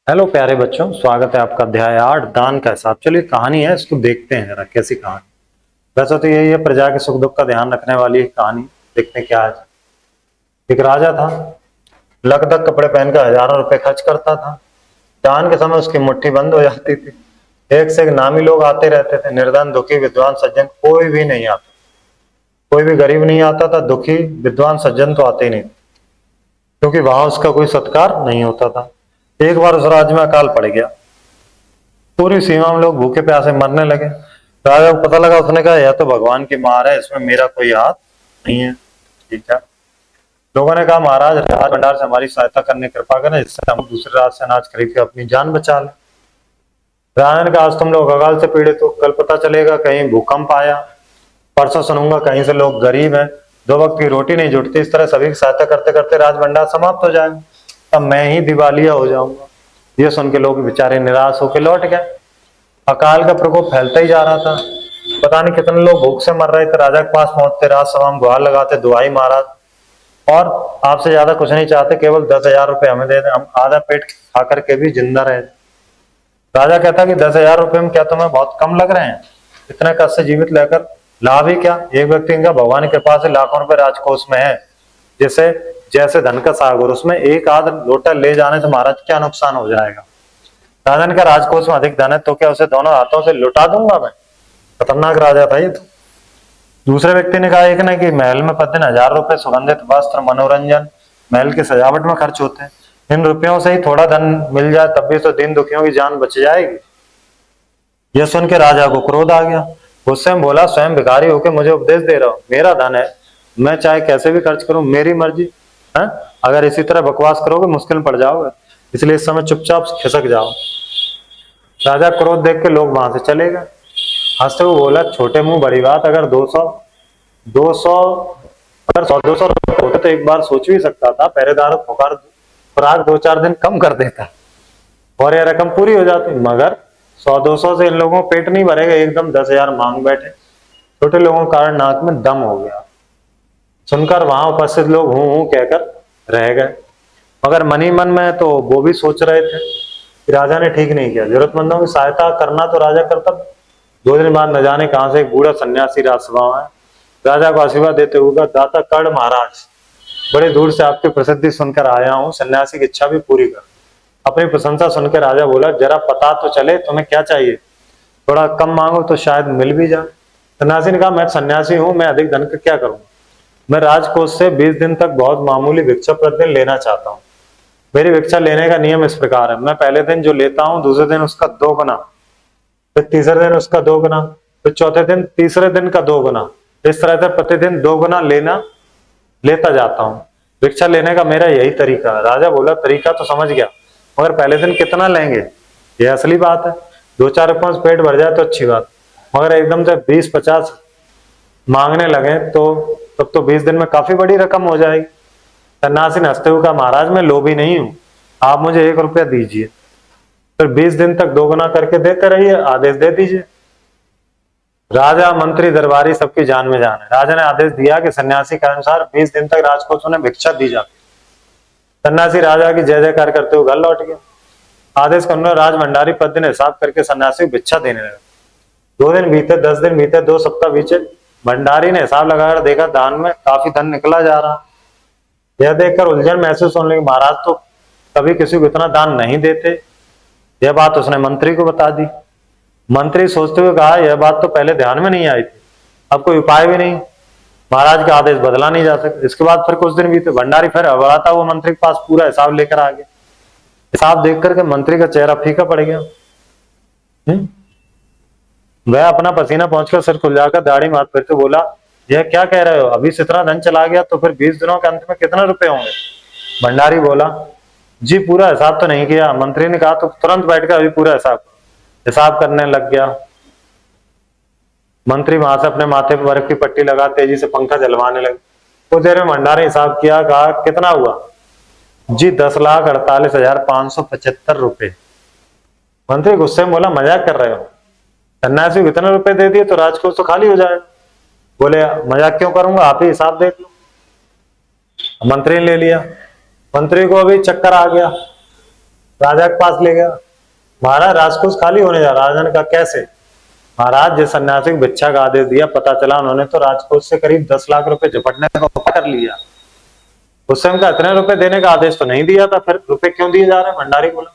Hello प्यारे बच्चों, स्वागत है आपका अध्याय 8 दान का हिसाब। चलिए कहानी है, इसको देखते हैं जरा कैसी कहानी। वैसे तो यही है, प्रजा के सुख दुख का ध्यान रखने वाली एक कहानी। देखते हैं क्या है। एक राजा था, लकदक कपड़े पहनकर हजारों रुपए खर्च करता था। दान के समय उसकी मुट्ठी बंद हो जाती थी। एक से एक नामी लोग आते रहते थे, निर्धन दुखी विद्वान सज्जन कोई भी नहीं आता। कोई भी गरीब नहीं आता था, दुखी विद्वान सज्जन तो आते ही नहीं, क्योंकि वहां उसका कोई सत्कार नहीं होता था। एक बार उस राज्य में अकाल पड़ गया। पूरी सीमा में लोग भूखे प्यासे मरने लगे। राजा को पता लगा, उसने कहा यह तो भगवान की मार है, इसमें मेरा कोई हाथ नहीं है। ठीक है। लोगों ने कहा महाराज, राज भंडार से हमारी सहायता करने की कृपा करें, इससे हम दूसरे राज्य से अनाज खरीद कर अपनी जान बचा लें। राजा ने कहा आज तुम लोग अकाल से पीड़ित हो, कल पता चलेगा कहीं भूकंप आया, परसों सुनूंगा कहीं से लोग गरीब हैं, दो वक्त की रोटी नहीं जुटती। इस तरह सभी की सहायता करते करते राज भंडार समाप्त हो जाएगा, तब मैं ही दिवालिया हो जाऊंगा। ये सुन के लोग बेचारे निराश होकर लौट गए। अकाल का प्रकोप फैलता ही जा रहा था। पता नहीं कितने लोग भूख से मर रहे थे। राजा के पास पहुंचते, राजसभा में गुहार लगाते, दुहाई महाराज, और आपसे ज्यादा कुछ नहीं चाहते, केवल 10,000 रुपए हमें दे दें, हम आधा पेट खा करके भी जिंदा रहे। राजा कहता कि 10,000 रुपए में क्या तुम्हें बहुत कम लग रहे हैं? इतने कष्ट से जीवित लेकर लाभ ही क्या? एक व्यक्ति इनका भगवान की कृपा से लाखों रुपए राजकोष में है, जिसे जैसे धन का सागर, उसमें एक आध लोटा ले जाने से महाराज क्या नुकसान हो जाएगा? राजा ने कहा राजकोष में अधिक धन है तो क्या उसे दोनों हाथों से लुटा दूंगा मैं? खतरनाक राजा था ये तो। दूसरे व्यक्ति ने कहा एक ने कि महल में प्रतिदिन 1,000 रुपए सुगंधित वस्त्र, मनोरंजन, महल की सजावट में खर्च होते हैं। इन रुपयों से ही थोड़ा धन मिल जाए तब भी तो दीन दुखियों की जान बच जाएगी। यह सुन के राजा को क्रोध आ गया। गुस्से में बोला, स्वयं भिखारी होकर मुझे उपदेश दे रहा हो? मेरा धन है, मैं चाहे कैसे भी खर्च करूं, मेरी मर्जी है। अगर इसी तरह बकवास करोगे मुश्किल में पड़ जाओगे, इसलिए इस समय चुपचाप खिसक जाओ। राजा क्रोध देख के लोग वहां से चले गए। हंसते हुए बोला, छोटे मुंह बड़ी बात, अगर 200 अगर 100-200 रुपए होते तो एक बार सोच भी सकता था, पहरेदारों खुराक 2-4 दिन कम कर देता और यह रकम पूरी हो जाती, मगर 100-200 से इन लोगों को पेट नहीं भरेगा, एकदम 10,000 मांग बैठे। छोटे लोगों के कारण नाक में दम हो गया। सुनकर वहां उपस्थित लोग हूं हूं कहकर रह गए, मगर मन ही मन में तो वो भी सोच रहे थे कि राजा ने ठीक नहीं किया। जरूरतमंदों की सहायता करना तो राजा करता। 2 दिन बाद न जाने कहां से एक बूढ़ा सन्यासी राजसभा में राजा को आशीर्वाद देते हुए कहा, दाता कर्ण महाराज, बड़े दूर से आपकी प्रसिद्धि सुनकर आया हूँ, सन्यासी की इच्छा भी पूरी कर। अपनी प्रशंसा सुनकर राजा बोला, जरा पता तो चले तुम्हें क्या चाहिए, थोड़ा कम मांगो तो शायद मिल भी जाए। सन्यासी ने कहा, मैं सन्यासी हूँ, मैं अधिक धन का क्या करूंगा? मैं राजकोष से 20 दिन तक बहुत मामूली भिक्षा प्रतिदिन लेना चाहता हूँ। मेरी भिक्षा लेने का नियम इस प्रकार है, मैं पहले दिन जो लेता हूँ दूसरे दिन उसका 2 गुना, फिर तीसरे दिन उसका 2 गुना, फिर चौथे दिन तीसरे दिन का 2 गुना, इस तरह से प्रतिदिन 2 गुना लेता जाता हूँ। भिक्षा लेने का मेरा यही तरीका है। राजा बोला, तरीका तो समझ गया, मगर पहले दिन कितना लेंगे? यह असली बात है। 2-4 रुपयों से पेट भर जाए तो अच्छी बात, मगर एकदम से 20-50 मांगने लगे तो तब तो 20 दिन में काफी बड़ी रकम हो जाएगी। सन्यासी ने हंसते हुए कहा, महाराज मैं लोभी नहीं हूं, आप मुझे 1 रुपया दीजिए, फिर 20 दिन तक 2 गुना करके देते रहिए, आदेश दे दीजिए। राजा, मंत्री, दरबारी सबकी जान में जान है। राजा ने आदेश दिया कि सन्यासी के अनुसार 20 दिन तक राजकोष में भिक्षा दी जाती। सन्यासी राजा की जय जयकार करते हुए घर लौट गया। आदेश के अनुसार राज भंडारी प्रतिदिन हिसाब करके सन्यासी को भिक्षा देने लगा। 2 दिन बीते, 10 दिन बीते, 2 सप्ताह बीते। भंडारी ने हिसाब लगाकर देखा दान में काफी धन निकला जा रहा। यह देखकर उलझन महसूस होने लगी। महाराज तो कभी किसी को इतना दान नहीं देते। यह बात उसने मंत्री को बता दी। मंत्री सोचते हुए कहा, यह बात तो पहले ध्यान में नहीं आई थी, अब कोई उपाय भी नहीं, महाराज का आदेश बदला नहीं जा सकता। इसके बाद फिर कुछ दिन बीते। भंडारी फिर हड़बड़ाता हुआ मंत्री के पास पूरा हिसाब लेकर आ गया। हिसाब देख करके मंत्री का चेहरा फीका पड़ गया। वह अपना पसीना पहुंचकर सिर खुलजाकर दाढ़ी माथ फिरते बोला, यह क्या कह रहे हो? अभी से इतना धन चला गया तो फिर 20 दिनों के अंत में कितने रुपए होंगे? भंडारी बोला, जी पूरा हिसाब तो नहीं किया। मंत्री ने कहा, तो तुरंत बैठकर अभी पूरा हिसाब करने लग गया। मंत्री वहां से अपने माथे पर बर्फ की पट्टी लगा तेजी से पंखा जलवाने लगे। कुछ देर में भंडारी हिसाब किया, कहा कितना हुआ? जी 10,48,575 रुपए। मंत्री गुस्से में बोला, मजाक कर रहे हो? सन्यासी को इतने रुपए दे दिए तो राजकोष तो खाली हो जाएगा। बोले, मजाक क्यों करूंगा, आप ही हिसाब देख लो। मंत्री ने ले लिया। मंत्री को अभी चक्कर आ गया। राजा के पास ले गया, महाराज राजकोष खाली होने जा रहा। राजा ने कहा कैसे? महाराज जिस सन्यासी को भिक्षा का आदेश दिया, पता चला उन्होंने तो राजकोष से करीब 10 लाख रुपए झपटने का उपाय कर लिया। उस समय का इतने रुपए देने का आदेश तो नहीं दिया था, फिर रुपए क्यों दिए जा रहे हैं? भंडारी बोला।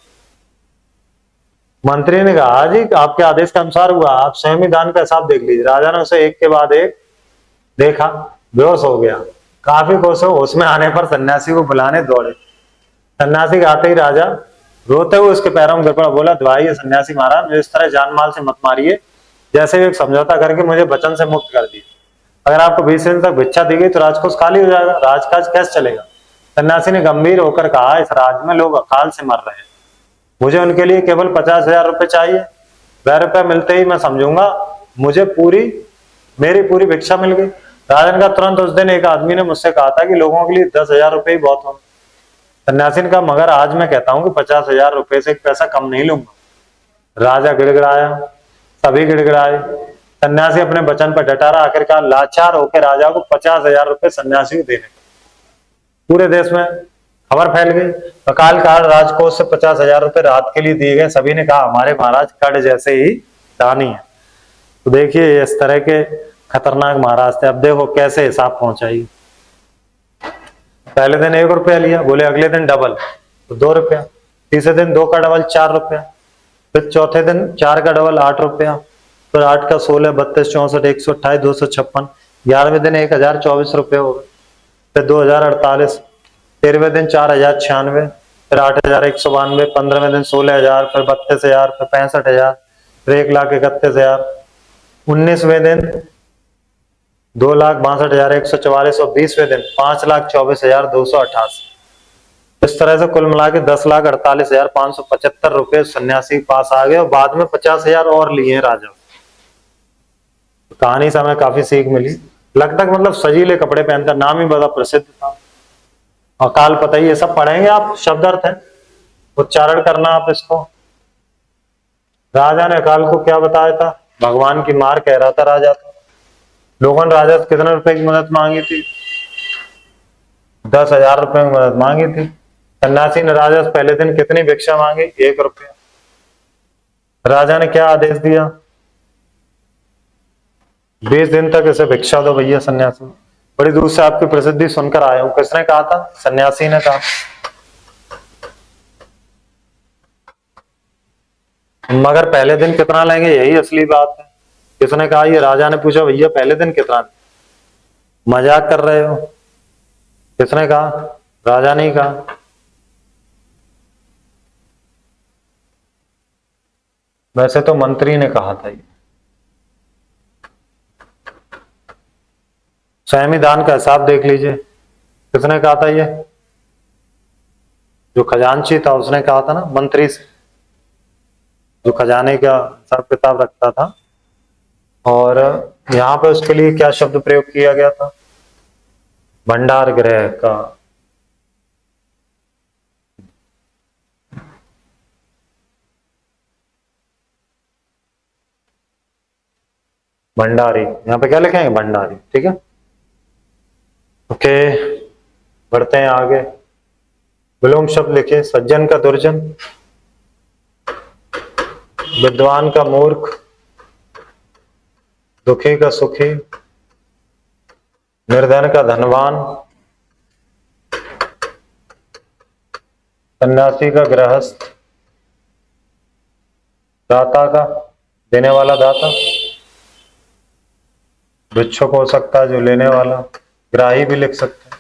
मंत्री ने कहा जी आपके आदेश के अनुसार हुआ, आप स्वयं ही दान का हिसाब देख लीजिए। राजा ने उसे एक के बाद एक देखा, बेहोश हो गया। काफी खुश हो, उसमें आने पर सन्यासी को बुलाने दौड़े। सन्यासी के आते ही राजा रोते हुए उसके पैरों में गिर पड़ा, बोला दवाइए सन्यासी महाराज, मुझे इस तरह जान माल से मत मारिए, जैसे भी एक समझौता करके मुझे वचन से मुक्त कर दीजिए। अगर आपको 20 दिन तक भिक्षा दी गई तो राजकोष खाली हो जाएगा, राजकाज कैसे चलेगा? सन्यासी ने गंभीर होकर कहा, इस राज्य में लोग अकाल से मर रहे हैं, मुझे उनके लिए केवल 50,000 रुपए चाहिए। वह रुपए मिलते ही मैं समझूंगा मुझे मेरी पूरी भिक्षा मिल गई। राजन का तुरंत उस दिन एक आदमी ने मुझसे कहा था कि लोगों के लिए 10,000 रुपए ही बहुत होंगे। सन्यासी ने कहा मगर आज मैं कहता हूं कि 50,000 रुपए से एक पैसा कम नहीं लूंगा। राजा गिड़गिड़ाया, सभी गिड़गिड़ाए। सन्यासी अपने वचन पर डटा रहा। आखिरकार लाचार होकर राजा को 50,000 रुपए सन्यासी को देने। पूरे देश में खबर फैल गई। अकाल काल राजकोष से 50,000 रुपए रात के लिए दिए गए। सभी ने कहा हमारे महाराज कड़ जैसे ही दानी है। तो देखिए इस तरह के खतरनाक महाराज थे। अब देखो कैसे हिसाब पहुंचाई। पहले दिन 1 रुपया लिया, बोले अगले दिन डबल तो 2 रुपया, तीसरे दिन 2 का डबल 4 रुपया, फिर चौथे दिन 4 का डबल 8 रुपया, फिर 8 का 16, 32, 64, 128, 256, 11वें दिन 1,024 रुपये हो गए, फिर 2,048, 13वें दिन 4,096, फिर 8,192, 15वें दिन 16,000, फिर 32,000, फिर 65,000, फिर 1,31,000, 19वें दिन 2,62,144 और 20वें दिन 5,24,288। इस तरह से कुल मिला के 10,48,575 रुपए सन्यासी के पास आ गए और बाद में 50,000 और लिए राजा। कहानी से हमें काफी सीख मिली। लगता है मतलब सजीले कपड़े पहनकर, नाम ही बड़ा प्रसिद्ध था। अकाल पता ही, ये सब पढ़ेंगे आप, शब्द अर्थ है, उच्चारण करना आप इसको। राजा ने अकाल को क्या बताया था? भगवान की मार कह रहा था राजा को। लोगों ने राजा से कितने रुपए की मदद मांगी थी? 10,000 रुपए की मदद मांगी थी। सन्यासी ने राजा से पहले दिन कितनी भिक्षा मांगी? 1 रुपया। राजा ने क्या आदेश दिया? 20 दिन तक इसे भिक्षा दो भैया सन्यासी। बड़ी दूर से आपकी प्रसिद्धि सुनकर आया हूं। किसने कहा था? सन्यासी ने कहा। मगर पहले दिन कितना लेंगे, यही असली बात है। किसने कहा? ये राजा ने पूछा भैया पहले दिन कितना? मजाक कर रहे हो? किसने कहा? राजा ने कहा। वैसे तो मंत्री ने कहा था। ये स्वयं ही दान का हिसाब देख लीजिए। किसने कहा था? ये जो खजांची था उसने कहा था ना, मंत्री से, जो खजाने का हिसाब किताब रखता था। और यहां पे उसके लिए क्या शब्द प्रयोग किया गया था? भंडार गृह का। भंडारी, यहां पे क्या लिखेंगे? भंडारी। ठीक है, ओके, बढ़ते हैं आगे। विलोम शब्द लिखिए। सज्जन का दुर्जन, विद्वान का मूर्ख, दुखी का सुखी, निर्धन का धनवान, सन्यासी का गृहस्थ, दाता का देने वाला दाता, भिक्षुक हो सकता है जो लेने वाला, ग्राही भी लिख सकते हैं।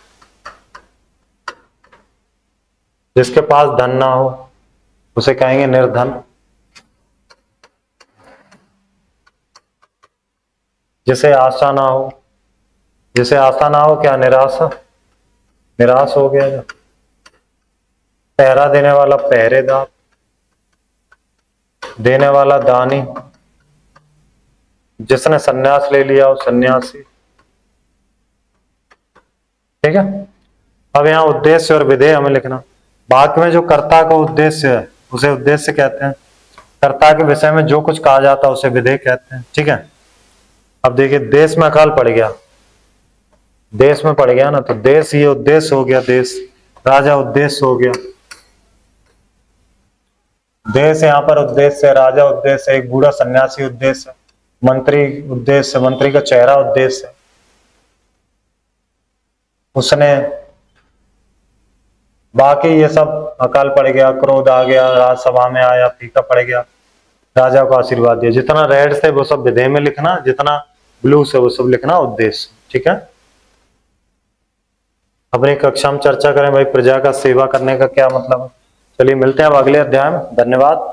जिसके पास धन ना हो उसे कहेंगे निर्धन। जिसे आशा ना हो, जिसे आशा ना हो क्या? निराशा, निराश हो गया। जो पहरा देने वाला पहरेदार, देने वाला दानी, जिसने सन्यास ले लिया हो सन्यासी। ठीक है, अब यहाँ उद्देश्य और विधेय हमें लिखना। वाक्य में जो कर्ता का उद्देश्य है उसे उद्देश्य कहते हैं। कर्ता के विषय में जो कुछ कहा जाता है उसे विधेय कहते हैं। ठीक है, अब देखिए देश में अकाल पड़ गया, देश में पड़ गया ना, तो देश ये उद्देश्य हो गया, देश, राजा उद्देश्य हो गया। देश यहाँ पर उद्देश्य, राजा उद्देश्य, एक बूढ़ा सन्यासी उद्देश्य, मंत्री उद्देश्य, मंत्री का चेहरा उद्देश्य, उसने बाकी ये सब अकाल पड़ गया, क्रोध आ गया, राजसभा में आया, फीका पड़ गया, राजा को आशीर्वाद दिया। जितना रेड से वो सब विधेय में लिखना, जितना ब्लू से वो सब लिखना उद्देश्य। ठीक है, अपनी कक्षा में चर्चा करें भाई प्रजा का सेवा करने का क्या मतलब है। चलिए मिलते हैं अब अगले अध्याय में। धन्यवाद।